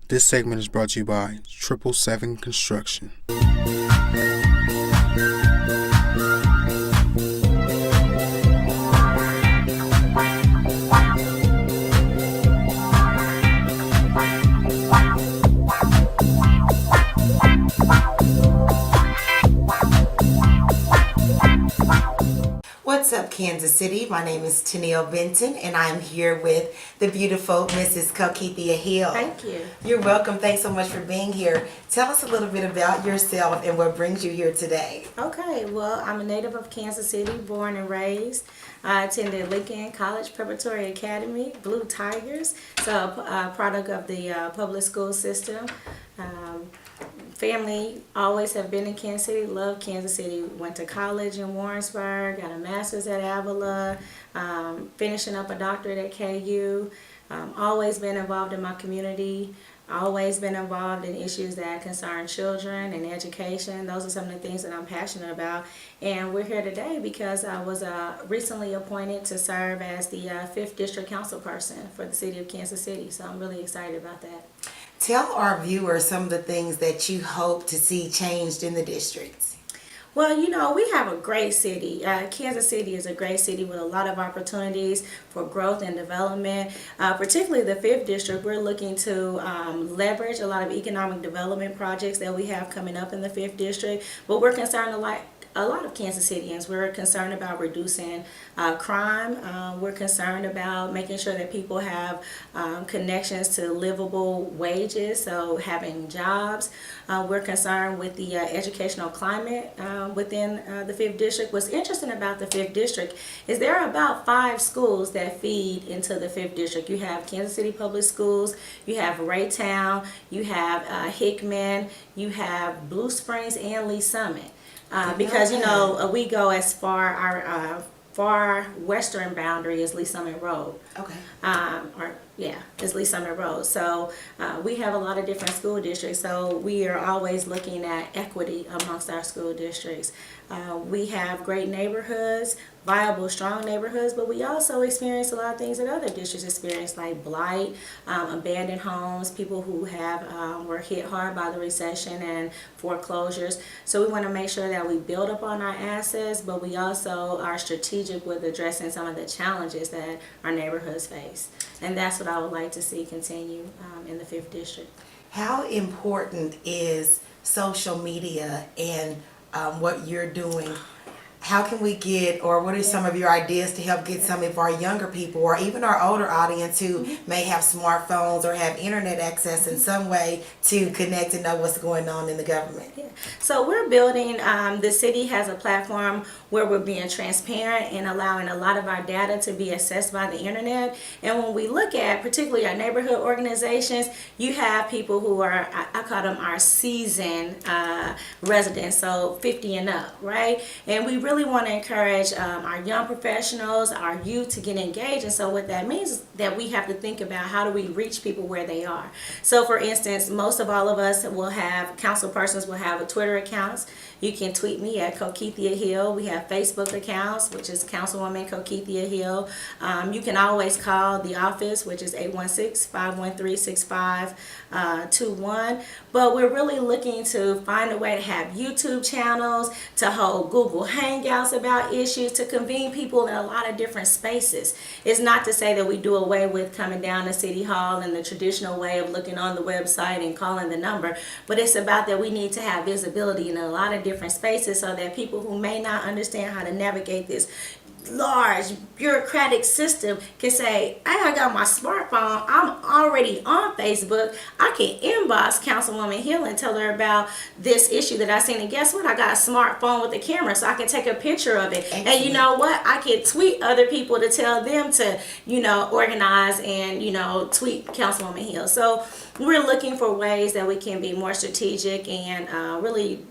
This segment is brought to you by 777 Construction. What's up, Kansas City? My name is Tennille Benton, and I'm here with the beautiful Mrs. Cokethea Hill. Thank you. You're welcome. Thanks so much for being here. Tell us a little bit about yourself and what brings you here today. Okay, well, I'm a native of Kansas City, born and raised. I attended Lincoln College Preparatory Academy, Blue Tigers, so a product of the public school system. Family always have been in Kansas City, love Kansas City. Went to college in Warrensburg, got a master's at Avila, finishing up a doctorate at KU. Always been involved in my community, always been involved in issues that concern children and education. Those are some of the things that I'm passionate about. And we're here today because I was recently appointed to serve as the 5th District Council person for the city of Kansas City. So I'm really excited about that. Tell our viewers some of the things that you hope to see changed in the districts. Well, you know, we have a great city. Kansas City is a great city with a lot of opportunities for growth and development. Particularly the 5th District, we're looking to leverage a lot of economic development projects that we have coming up in the 5th District. But we're concerned a lot of Kansas Cityans. We're concerned about reducing crime. We're concerned about making sure that people have connections to livable wages, so having jobs. We're concerned with the educational climate within the 5th District. What's interesting about the 5th District is there are about 5 schools that feed into the 5th District. You have Kansas City Public Schools, you have Raytown, you have Hickman, you have Blue Springs, and Lee Summit. Because you know we go as far our far western boundary is Lee Summit Road. Okay. It's Lee Summit Road. So we have a lot of different school districts. So we are always looking at equity amongst our school districts. We have great neighborhoods, viable, strong neighborhoods, but we also experience a lot of things that other districts experience, like blight, abandoned homes, people who were hit hard by the recession and foreclosures. So we want to make sure that we build upon our assets, but we also are strategic with addressing some of the challenges that our neighborhoods face. And that's what I would like to see continue in the 5th District. How important is social media and what you're doing? How can we get, or what are some of your ideas to help get some of our younger people or even our older audience who may have smartphones or have internet access in some way to connect and know what's going on in the government? Yeah. So we're building, the city has a platform where we're being transparent and allowing a lot of our data to be accessed by the internet. And when we look at particularly our neighborhood organizations, you have people who are, I call them our seasoned residents, so 50 and up, right? And we really want to encourage our young professionals, our youth to get engaged. And so what that means is that we have to think about how do we reach people where they are. So for instance, most of all of us will have, council persons will have a Twitter accounts. You can tweet me at Cokethea Hill. We have Facebook accounts, which is Councilwoman Cokethea Hill. You can always call the office, which is 816-513-6521. But we're really looking to find a way to have YouTube channels, to hold Google Hangouts about issues, to convene people in a lot of different spaces. It's not to say that we do away with coming down to City Hall and the traditional way of looking on the website and calling the number, but it's about that we need to have visibility in a lot of different spaces so that people who may not understand how to navigate this large bureaucratic system can say, hey, I got my smartphone, I'm already on Facebook, I can inbox Councilwoman Hill and tell her about this issue that I seen, and guess what, I got a smartphone with a camera so I can take a picture of it. Excellent. And you know what, I can tweet other people to tell them to, you know, organize and, you know, tweet Councilwoman Hill. So we're looking for ways that we can be more strategic and really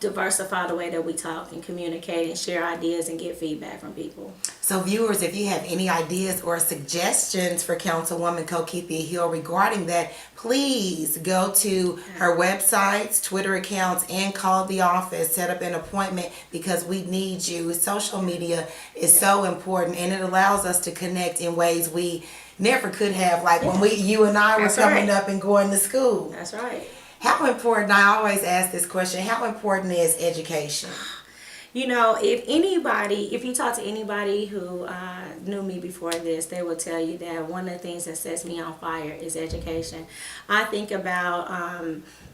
diversify the way that we talk and communicate and share ideas and get feedback from people. So viewers, if you have any ideas or suggestions for Councilwoman Cokethea Hill regarding that, please go to her websites, Twitter accounts, and call the office, set up an appointment, because we need you. Social media is so important, and it allows us to connect in ways we never could have, like when you and I were That's coming right. up and going to school. That's right. How important, I always ask this question, how important is education? You know, if you talk to anybody who knew me before this, they will tell you that one of the things that sets me on fire is education. I think about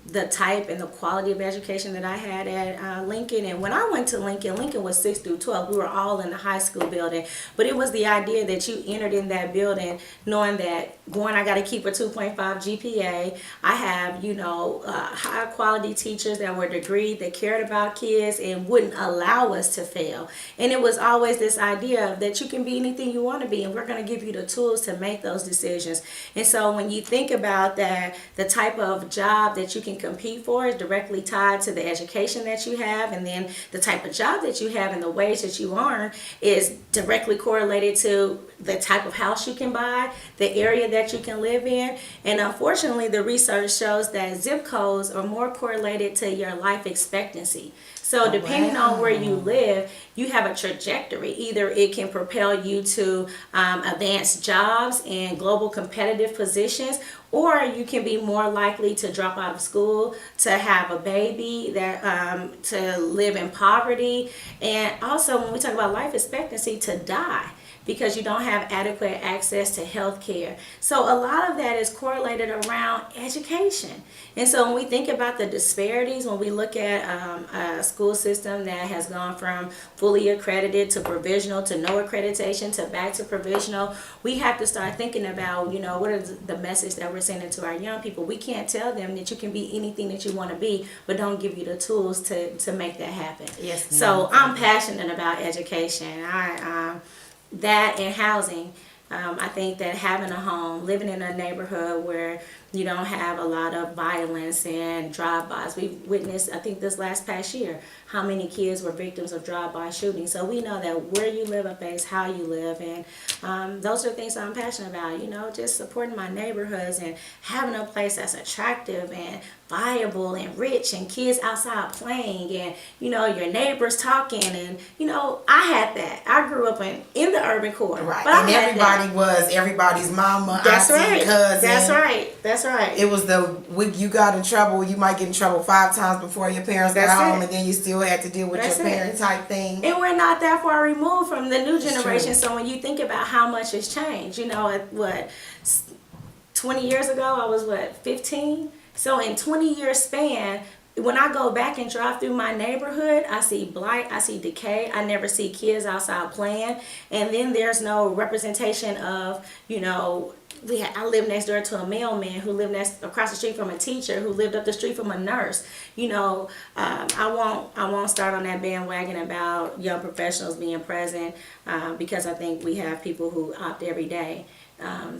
the type and the quality of education that I had at Lincoln. And when I went to Lincoln, Lincoln was 6 through 12. We were all in the high school building. But it was the idea that you entered in that building knowing that, one, I got to keep a 2.5 GPA. I have, high quality teachers that were degreed, that cared about kids and wouldn't allow us to fail. And it was always this idea that you can be anything you want to be, and we're going to give you the tools to make those decisions. And so when you think about that, the type of job that you can compete for is directly tied to the education that you have, and then the type of job that you have and the wage that you earn is directly correlated to the type of house you can buy, the area that you can live in. And unfortunately, the research shows that zip codes are more correlated to your life expectancy. So depending on where you live, you have a trajectory. Either it can propel you to advanced jobs and global competitive positions, or you can be more likely to drop out of school, to have a baby, that to live in poverty, and also when we talk about life expectancy, to die, because you don't have adequate access to health care. So a lot of that is correlated around education. And so when we think about the disparities, when we look at a school system that has gone from fully accredited to provisional to no accreditation to back to provisional, we have to start thinking about, what is the message that we're sending to our young people. We can't tell them that you can be anything that you want to be, but don't give you the tools to make that happen. Yes, ma'am. So I'm passionate about education. That and housing. I think that having a home, living in a neighborhood where you don't have a lot of violence and drive-bys. We've witnessed, I think this past year, how many kids were victims of drive-by shootings. So we know that where you live affects how you live, and those are things I'm passionate about, just supporting my neighborhoods and having a place that's attractive and viable and rich, and kids outside playing, and your neighbors talking, and I had that. I grew up in the urban core, Right, but and everybody was everybody's mama, That's auntie, right. cousin. That's right. It was you got in trouble. You might get in trouble 5 times before your parents got home, and then you still had to deal with your parent type thing. And we're not that far removed from the new generation. true. So when you think about how much has changed, 20 years ago I was 15. So in 20-year span, when I go back and drive through my neighborhood, I see blight, I see decay, I never see kids outside playing, and then there's no representation of, I live next door to a mailman who lived across the street from a teacher who lived up the street from a nurse. I won't start on that bandwagon about young professionals being present, because I think we have people who opt every day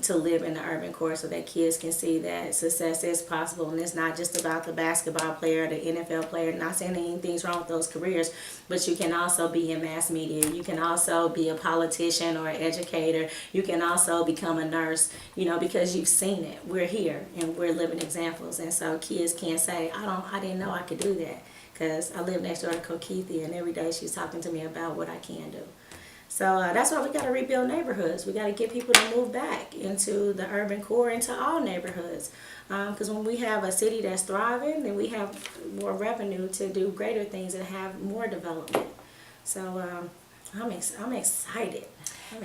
to live in the urban core so that kids can see that success is possible, and it's not just about the basketball player, the NFL player. Not saying anything's wrong with those careers, but you can also be in mass media. You can also be a politician or an educator. You can also become a nurse, because you've seen it. We're here and we're living examples, and so kids can't say, I didn't know I could do that, because I live next door to Cokethea, and every day she's talking to me about what I can do. So that's why we got to rebuild neighborhoods. We got to get people to move back into the urban core, into all neighborhoods. Because when we have a city that's thriving, then we have more revenue to do greater things and have more development. So I'm excited.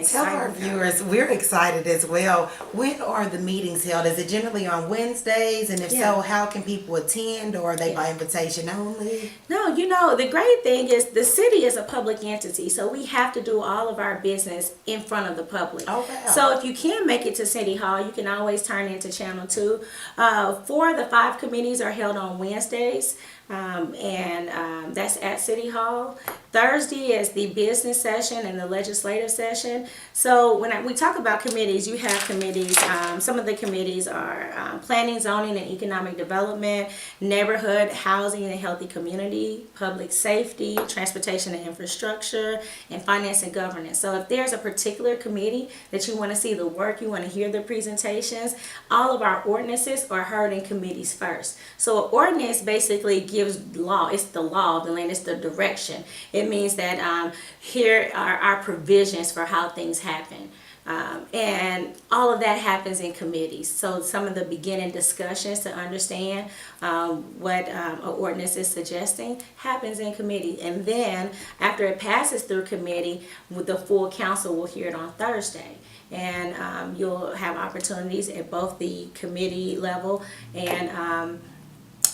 Tell our viewers, we're excited as well. When are the meetings held? Is it generally on Wednesdays? And if so, how can people attend, or are they by invitation only? No, the great thing is the city is a public entity, so we have to do all of our business in front of the public. Oh, wow. So if you can't make it to City Hall, you can always turn into Channel 2. 4 of the 5 committees are held on Wednesdays. That's at City Hall. Thursday is the business session and the legislative session. So when we talk about committees, you have committees. Some of the committees are planning, zoning, and economic development, neighborhood, housing, and healthy community, public safety, transportation and infrastructure, and finance and governance. So if there's a particular committee that you want to see the work, you want to hear the presentations, all of our ordinances are heard in committees first. So an ordinance basically gives law. It's the law of the land. It's the direction. It means that here are our provisions for how things happen. And all of that happens in committees. So some of the beginning discussions to understand what an ordinance is suggesting happens in committee. And then after it passes through committee, the full council will hear it on Thursday. And you'll have opportunities at both the committee level and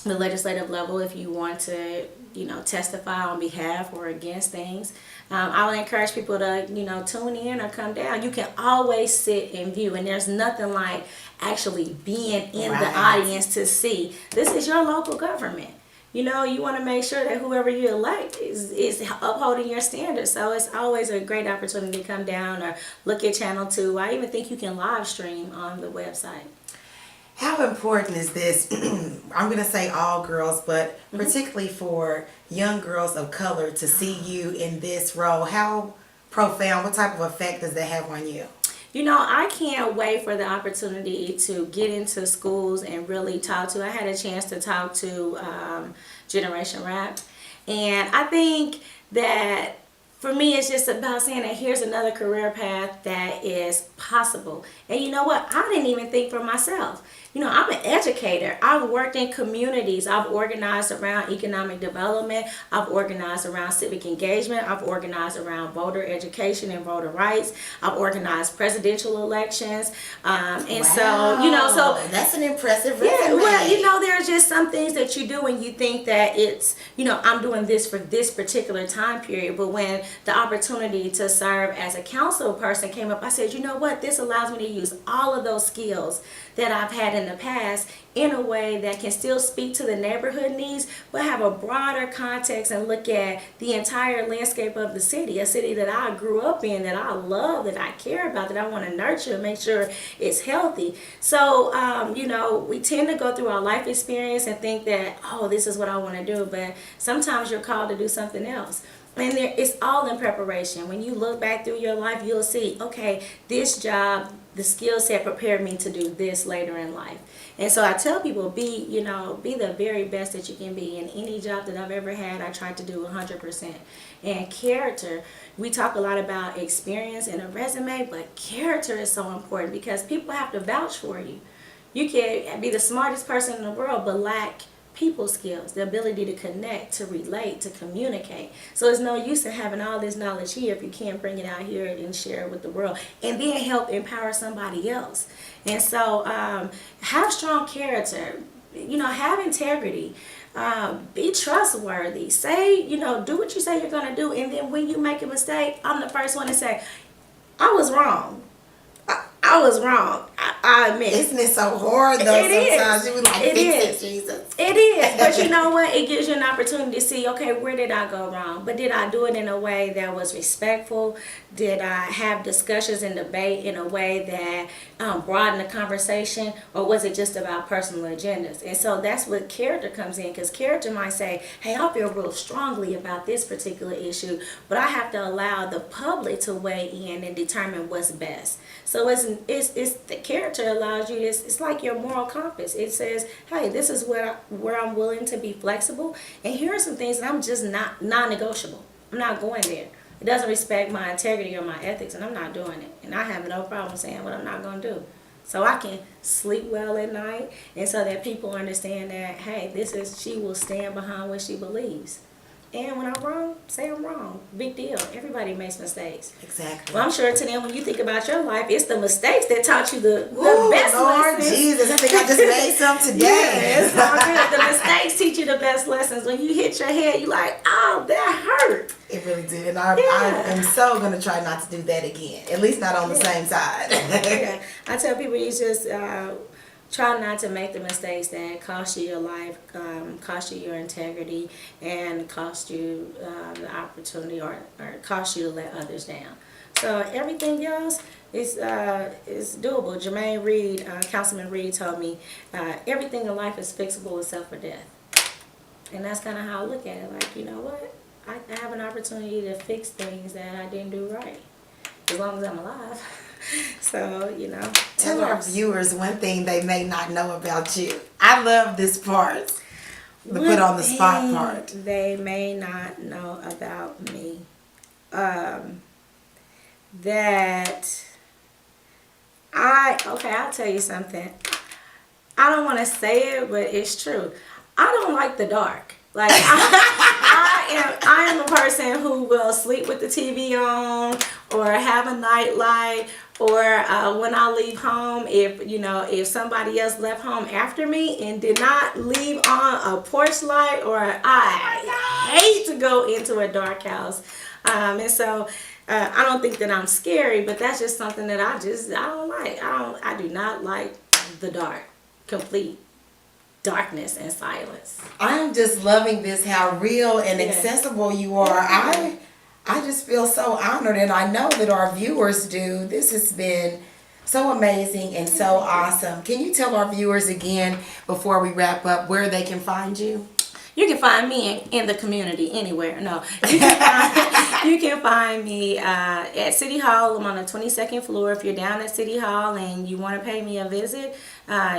the legislative level if you want to, testify on behalf or against things. I would encourage people to, tune in or come down. You can always sit and view, and there's nothing like actually being in the audience to see. This is your local government. You want to make sure that whoever you elect is upholding your standards. So it's always a great opportunity to come down or look at Channel 2. I even think you can live stream on the website. How important is this? I'm going to say all girls, but particularly for young girls of color to see you in this role. How profound, what type of effect does that have on you? I can't wait for the opportunity to get into schools and really talk to. I had a chance to talk to Generation Rap. And I think that for me, it's just about saying that here's another career path that is possible. And you know what? I didn't even think for myself. I'm an educator. I've worked in communities. I've organized around economic development. I've organized around civic engagement. I've organized around voter education and voter rights. I've organized presidential elections. So that's an impressive resume. Yeah, well, there are just some things that you do and you think that it's, I'm doing this for this particular time period. But when the opportunity to serve as a council person came up, I said, you know what? This allows me to use all of those skills that I've had in the past in a way that can still speak to the neighborhood needs, but have a broader context and look at the entire landscape of the city, a city that I grew up in, that I love, that I care about, that I want to nurture and make sure it's healthy. So, we tend to go through our life experience and think that, oh, this is what I want to do, but sometimes you're called to do something else. And it's all in preparation. When you look back through your life, you'll see, okay, this job, the skill set prepared me to do this later in life. And so I tell people, be the very best that you can be. In any job that I've ever had, I try to do 100%. And character, we talk a lot about experience and a resume, but character is so important because people have to vouch for you. You can be the smartest person in the world, but lack people skills, the ability to connect, to relate, to communicate. So it's no use in having all this knowledge here if you can't bring it out here and share it with the world and then help empower somebody else. And so have strong character, have integrity, be trustworthy, say, do what you say you're going to do. And then when you make a mistake, I'm the first one to say, I was wrong. I was wrong. I admit. Isn't it so hard though? Sometimes you be like, fix it, Jesus. It is, but you know what? It gives you an opportunity to see, okay, where did I go wrong? But did I do it in a way that was respectful? Did I have discussions and debate in a way that broadened the conversation, or was it just about personal agendas? And so that's what character comes in, because character might say, hey, I feel real strongly about this particular issue, but I have to allow the public to weigh in and determine what's best. So it's the character allows you this. It's like your moral compass. It says, hey, this is where I'm willing to be flexible, and here are some things that I'm just not non-negotiable. I'm not going there. It doesn't respect my integrity or my ethics, and I'm not doing it. And I have no problem saying what I'm not going to do. So I can sleep well at night, and so that people understand that, hey, she will stand behind what she believes. And when I'm wrong, say I'm wrong. Big deal. Everybody makes mistakes. Exactly. Well, I'm sure, Tennille, when you think about your life, it's the mistakes that taught you the best Lord lessons. Jesus, I think I just made some today. Yeah, it's all good. The mistakes teach you the best lessons. When you hit your head, you're like, oh, that hurt. It really did. And I am so going to try not to do that again. At least not on the same side. Yeah. I tell people, you just try not to make the mistakes that cost you your life, cost you your integrity, and cost you the opportunity or cost you to let others down. So everything else is doable. Jermaine Reed, Councilman Reed, told me everything in life is fixable except for death. And that's kind of how I look at it. Like, you know what? I have an opportunity to fix things that I didn't do right, as long as I'm alive. So, Tell our viewers one thing they may not know about you. I love this part. The put on the spot part. They may not know about me. That I'll tell you something. I don't want to say it, but it's true. I don't like the dark. Like I am a person who will sleep with the TV on, or have a night light, or when I leave home, if somebody else left home after me and did not leave on a porch light, or I hate to go into a dark house, and so I don't think that I'm scary, but that's just something that I don't like. I do not like the dark, complete darkness and silence. I'm just loving this, how real and accessible you are. I just feel so honored, and I know that our viewers do. This has been so amazing and so awesome. Can you tell our viewers again, before we wrap up, where they can find you? You can find me in the community anywhere. No, you can find me at City Hall. I'm on the 22nd floor. If you're down at City Hall and you want to pay me a visit,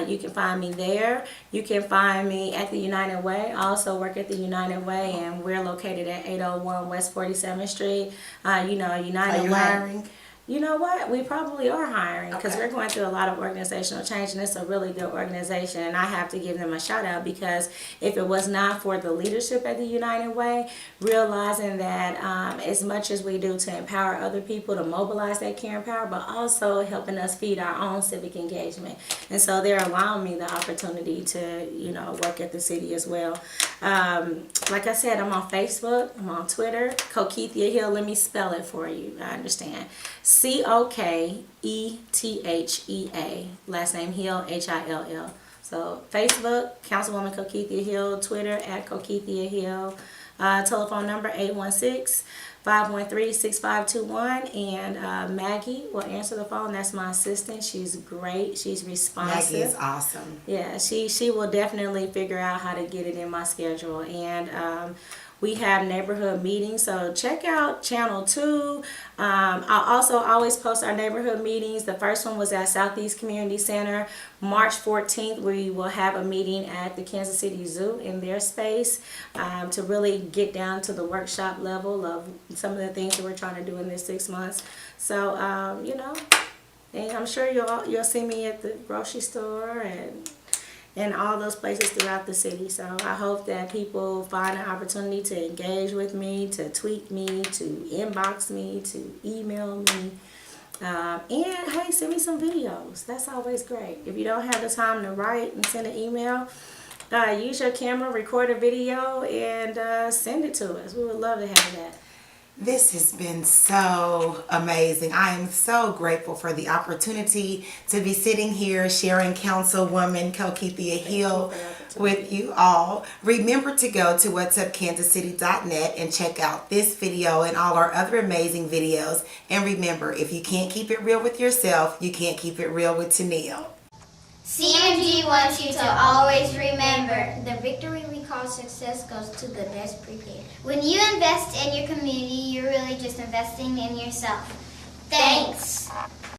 you can find me there. You can find me at the United Way. I also work at the United Way, and we're located at 801 West 47th Street. United Are you Way. hiring? You know what? We probably are hiring, because Okay. we're going through a lot of organizational change, and it's a really good organization, and I have to give them a shout out, because if it was not for the leadership at the United Way, realizing that as much as we do to empower other people to mobilize that caring power, but also helping us feed our own civic engagement. And so they're allowing me the opportunity to, work at the city as well. Like I said, I'm on Facebook, I'm on Twitter, Cokethea Hill. Let me spell it for you. I understand. Cokethea, last name Hill, Hill. So Facebook, Councilwoman Cokethea Hill. Twitter at Cokethea Hill. Telephone number 816-513-6521, and Maggie will answer the phone. That's my assistant. She's great. She's responsive. Maggie is awesome. Yeah, she will definitely figure out how to get it in my schedule. And we have neighborhood meetings, so check out Channel 2. I also always post our neighborhood meetings. The first one was at Southeast Community Center. March 14th, we will have a meeting at the Kansas City Zoo in their space to really get down to the workshop level of some of the things that we're trying to do in this 6 months. So, and I'm sure you'll see me at the grocery store and all those places throughout the city. So I hope that people find an opportunity to engage with me, to tweet me, to inbox me, to email me. And hey, send me some videos. That's always great. If you don't have the time to write and send an email, use your camera, record a video, and send it to us. We would love to have that. This has been so amazing. I am so grateful for the opportunity to be sitting here sharing Councilwoman Cokethea Hill with you all. Remember to go to whatsupkansascity.net and check out this video and all our other amazing videos. And remember, if you can't keep it real with yourself, you can't keep it real with Tennille. CMG wants you to always remember, the victory we call success goes to the best prepared. When you invest in your community, you're really just investing in yourself. Thanks.